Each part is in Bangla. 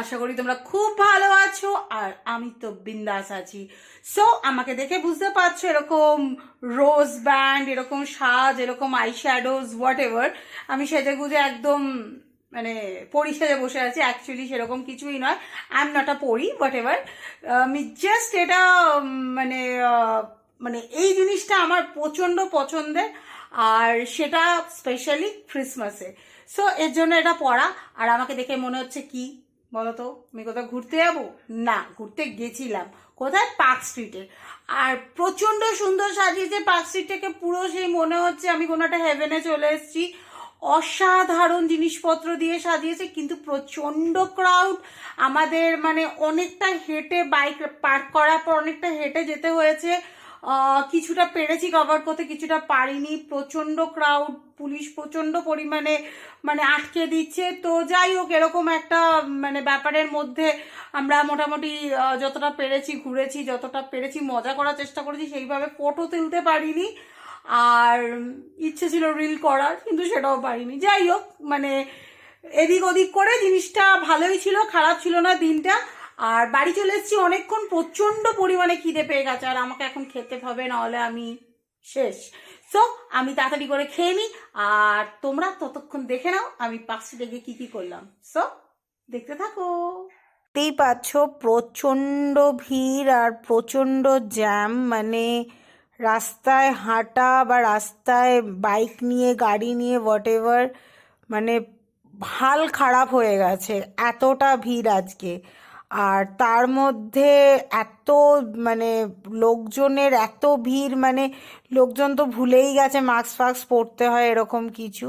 আশা করি তোমরা খুব ভালো আছো আর আমি তো বিন্দাস আছি। সো আমাকে দেখে বুঝতে পারছো এরকম রোজ ব্যান্ড, এরকম সাজ, এরকম আই শ্যাডোজ হোয়াট এভার আমি সেজে গুজে একদম মানে পরি সেজে বসে আছি। অ্যাকচুয়ালি সেরকম কিছুই নয়, আই এম নট আ পরি হোয়াট এভার। আমি জাস্ট এটা মানে মানে এই জিনিসটা আমার প্রচণ্ড পছন্দের, আর সেটা স্পেশালি ক্রিসমাসে। সো এর জন্য এটা পরা। আর আমাকে দেখে মনে হচ্ছে কি বলতো, আমি কোথাও ঘুরতে যাবো? না, ঘুরতে গেছিলাম কোথায়? পার্ক স্ট্রিটে। আর প্রচণ্ড সুন্দর সাজিয়েছে পার্ক স্ট্রিটটাকে, পুরো সেই মনে হচ্ছে আমি কোনো একটা হেভেনে চলে এসেছি। অসাধারণ জিনিসপত্র দিয়ে সাজিয়েছে, কিন্তু প্রচণ্ড ক্রাউড। আমাদের মানে অনেকটা হেঁটে, বাইক পার্ক করার পর অনেকটা হেঁটে যেতে হয়েছে। কিছুটা পেরেছি কভার করতে, কিছুটা পারিনি। প্রচণ্ড ক্রাউড, পুলিশ প্রচণ্ড পরিমাণে মানে আটকে দিচ্ছে। তো যাই হোক, এরকম একটা মানে ব্যাপারের মধ্যে আমরা মোটামুটি যতটা পেরেছি ঘুরেছি, যতটা পেরেছি মজা করার চেষ্টা করেছি। সেইভাবে ফটো তুলতে পারিনি, আর ইচ্ছে ছিল রিল করার, কিন্তু সেটাও পারিনি। যাই হোক, মানে এদিক ওদিক করে জিনিসটা ভালোই ছিল, খারাপ ছিল না দিনটা। আর বাড়ি চলে এসেছি অনেকক্ষণ, প্রচণ্ড পরিমাণে খিদে পেয়ে গেছে, আর আমাকে এখন খেতে হবে, নাহলে আমি শেষ। সো আমি তাড়াতাড়ি করে খেয়ে নিই, আর তোমরা ততক্ষণ দেখে নাও আমি পার্কস্ট্রিটে গিয়ে কি কি করলাম। সো দেখতে থাকো। দেখতেই পাচ্ছ প্রচণ্ড ভিড় আর প্রচণ্ড জ্যাম। মানে রাস্তায় হাঁটা বা রাস্তায় বাইক নিয়ে, গাড়ি নিয়ে হোয়াট এভার, মানে হাল খারাপ হয়ে গেছে, এতটা ভিড় আজকে। আর তার মধ্যে এত মানে লোকজনের এত ভিড়, মানে লোকজন তো ভুলেই গেছে মাস্ক ফাস্ক পরতে হয়, এরকম কিছু।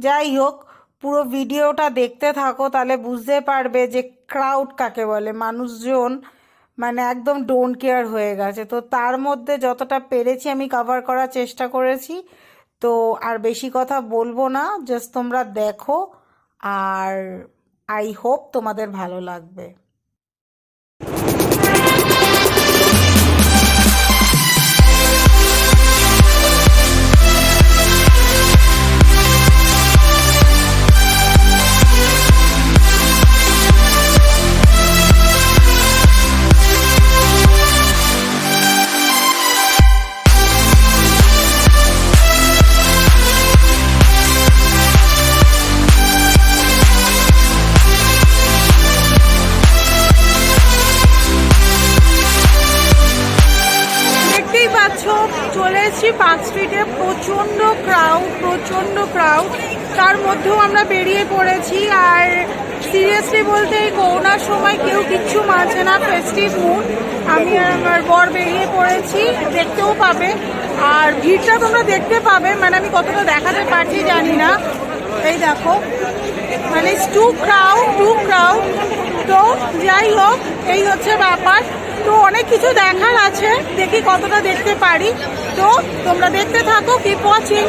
যাই হোক, পুরো ভিডিওটা দেখতে থাকো, তাহলে বুঝতে পারবে যে ক্রাউড কাকে বলে। মানুষজন মানে একদম ডোন্ট কেয়ার হয়ে গেছে। তো তার মধ্যে যতটা পেরেছি আমি কভার করার চেষ্টা করেছি। তো আর বেশি কথা বলবো না, জাস্ট তোমরা দেখো, আর আই হোপ তোমাদের ভালো লাগবে। চলে এসেছি পার্ক স্ট্রিটে, প্রচণ্ড ক্রাউড। তার মধ্যেও আমরা বেরিয়ে পড়েছি। আর সিরিয়াসলি বলতে এই করোনার সময় কেউ কিচ্ছু মানছে না, ফেস্টিভ মুড। আমি আর আমার বর বেরিয়ে পড়েছি, দেখতেও পাবে। আর ভিড়টা তোমরা দেখতে পাবে, মানে আমি কতটা দেখাতে পারছি জানি না। এই দেখো, মানে টু ক্রাউড। তো যাই হোক, এই হচ্ছে ব্যাপার। তো অনেক কিছু দেখার আছে, দেখি কতটা দেখতে পারি। তো তোমরা দেখতে থাকো, কিপ ওয়াচিং।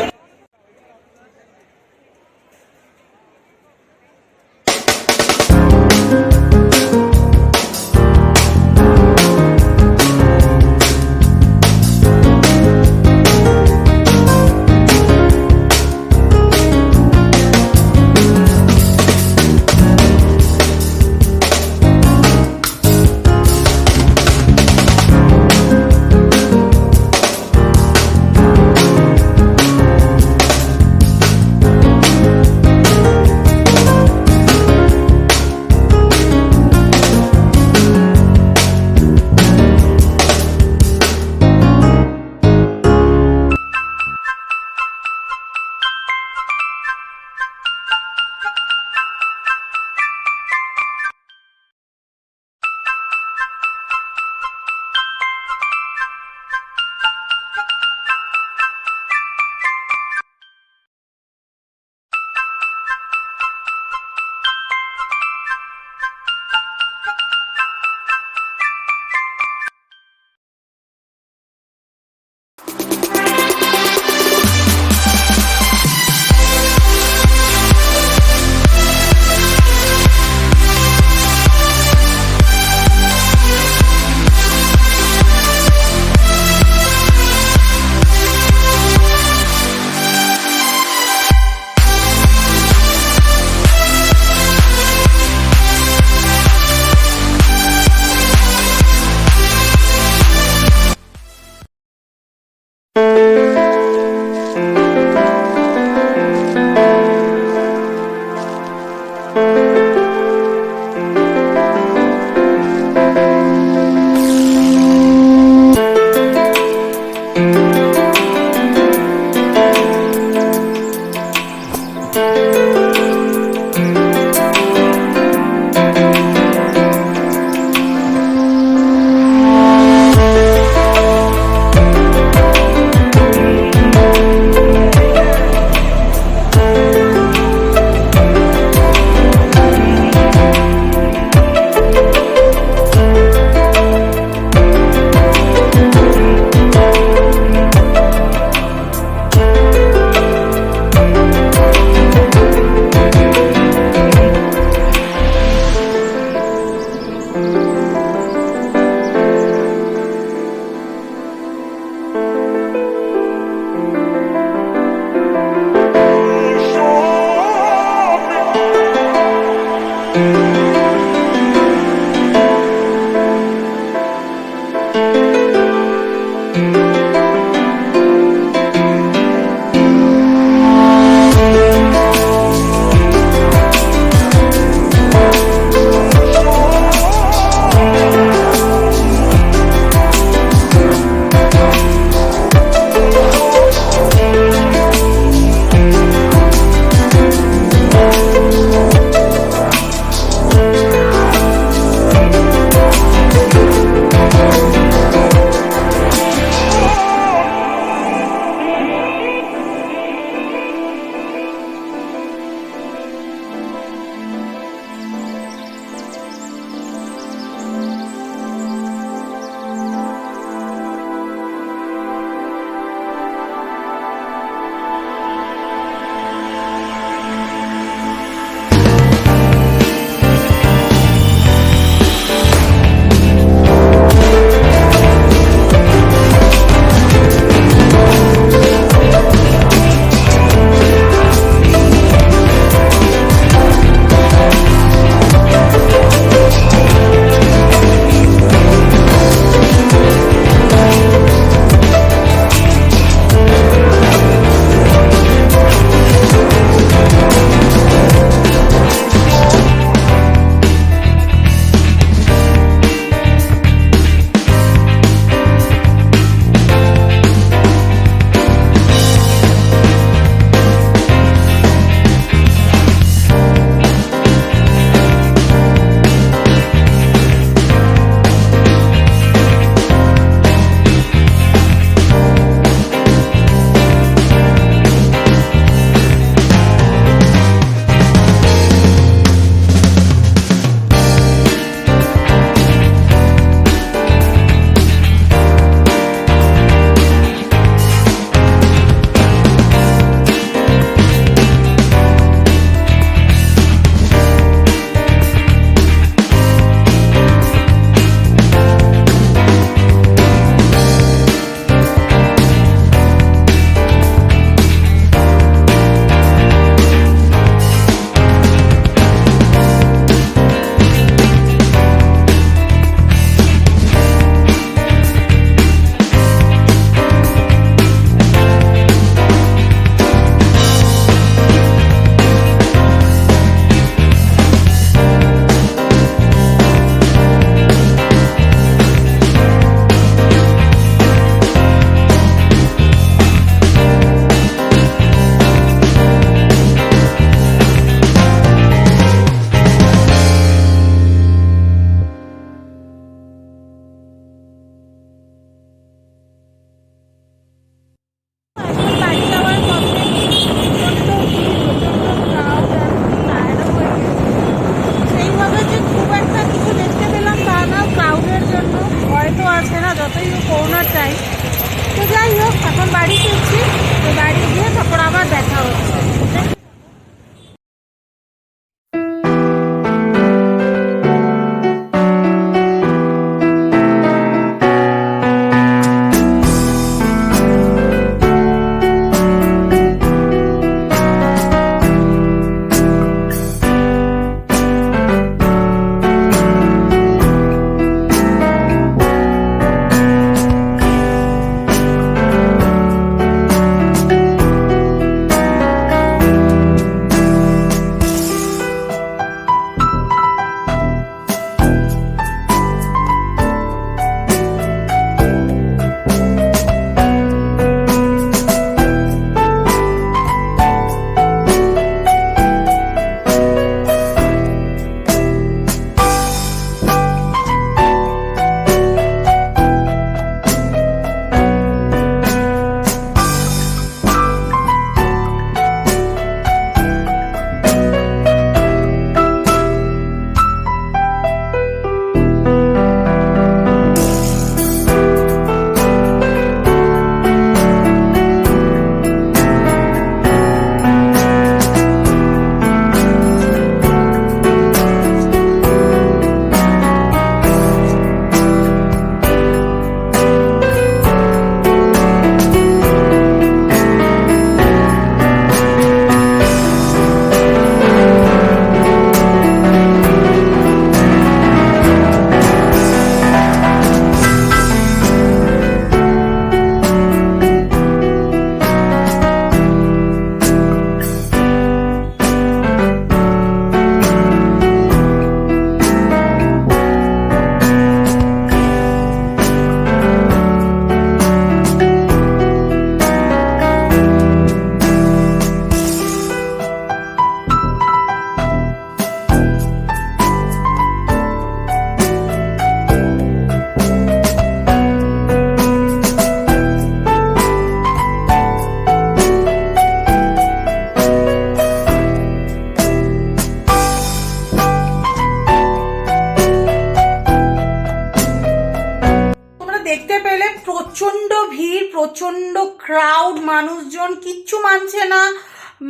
দেখতে পেলে প্রচন্ড ভিড়, প্রচন্ড ক্রাউড, মানুষজন কিচ্ছু মানছে না।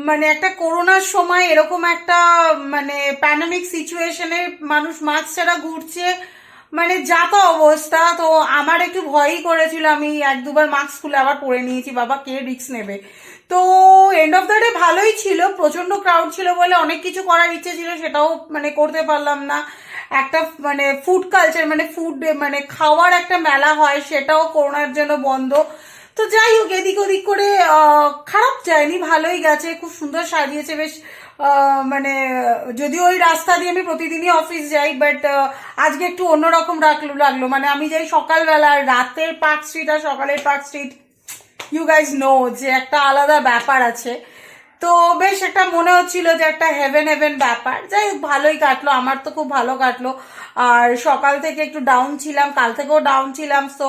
মানে একটা করোনার সময় এরকম একটা মানে প্যান্ডেমিক সিচুয়েশনে মানুষ মাস্ক ছাড়া ঘুরছে, মানে যা তো অবস্থা। তো আমার একটু ভয়ই করেছিল, আমি এক দুবার মাস্ক খুলে আবার পরে নিয়েছি, বাবা কে রিস্ক নেবে। তো এন্ড অফ দ্য ডে ভালোই ছিল, প্রচন্ড ক্রাউড ছিল বলে অনেক কিছু করার ইচ্ছে ছিল, সেটাও মানে করতে পারলাম না। একটা মানে ফুড কালচার মানে ফুড মানে খাওয়ার একটা মেলা হয়, সেটাও করোনার জন্য বন্ধ। তো যাই হোক, এদিক ওদিক করে খারাপ যায়নি, ভালোই গেছে, খুব সুন্দর সাজিয়েছে বেশ। মানে যদিও ওই রাস্তা দিয়ে আমি প্রতিদিনই অফিস যাই, বাট আজকে একটু অন্যরকম লাগলো। মানে আমি যাই সকালবেলা, রাতের পার্ক স্ট্রিট আর সকালের Park Street, you guys know যে একটা আলাদা ব্যাপার আছে। তো বেশ একটা মনে হচ্ছিল যে একটা হেভেন হেভেন ব্যাপার। যাই হোক, ভালোই কাটলো, আমার তো খুব ভালো কাটলো। আর সকাল থেকে একটু ডাউন ছিলাম, কাল থেকেও ডাউন ছিলাম, সো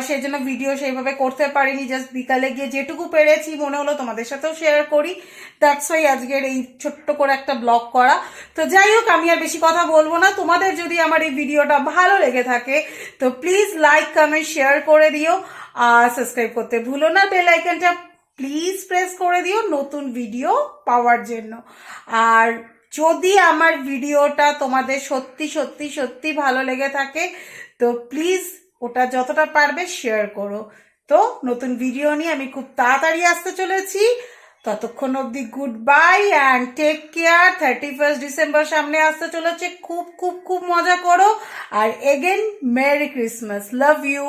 সেই জন্য ভিডিও সেইভাবে করতে পারিনি। জাস্ট বিকালে গিয়ে যেটুকু পেরেছি মনে হলো তোমাদের সাথেও শেয়ার করি, দ্যাটস ওয়াই আজকের এই ছোট্ট করে একটা ব্লগ করা। তো যাই হোক, আমি আর বেশি কথা বলবো না। তোমাদের যদি আমার এই ভিডিওটা ভালো লেগে থাকে তো প্লিজ লাইক কমেন্ট শেয়ার করে দিও, আর সাবস্ক্রাইব করতে ভুলো না, বেল আইকনটা প্লিজ প্রেস করে দিও নতুন ভিডিও পাওয়ার জন্য। আর যদি আমার ভিডিওটা তোমাদের সত্যি সত্যি সত্যি ভালো লেগে থাকে তো প্লিজ ওটা যতটা পারবে শেয়ার করো। তো নতুন ভিডিও নিয়ে আমি খুব তাড়াতাড়ি আসতে চলেছি, ততক্ষণ অবধি good bye and take care. 31 December সামনে আসতে চলেছে, খুব খুব খুব মজা করো। আর again merry Christmas, love you.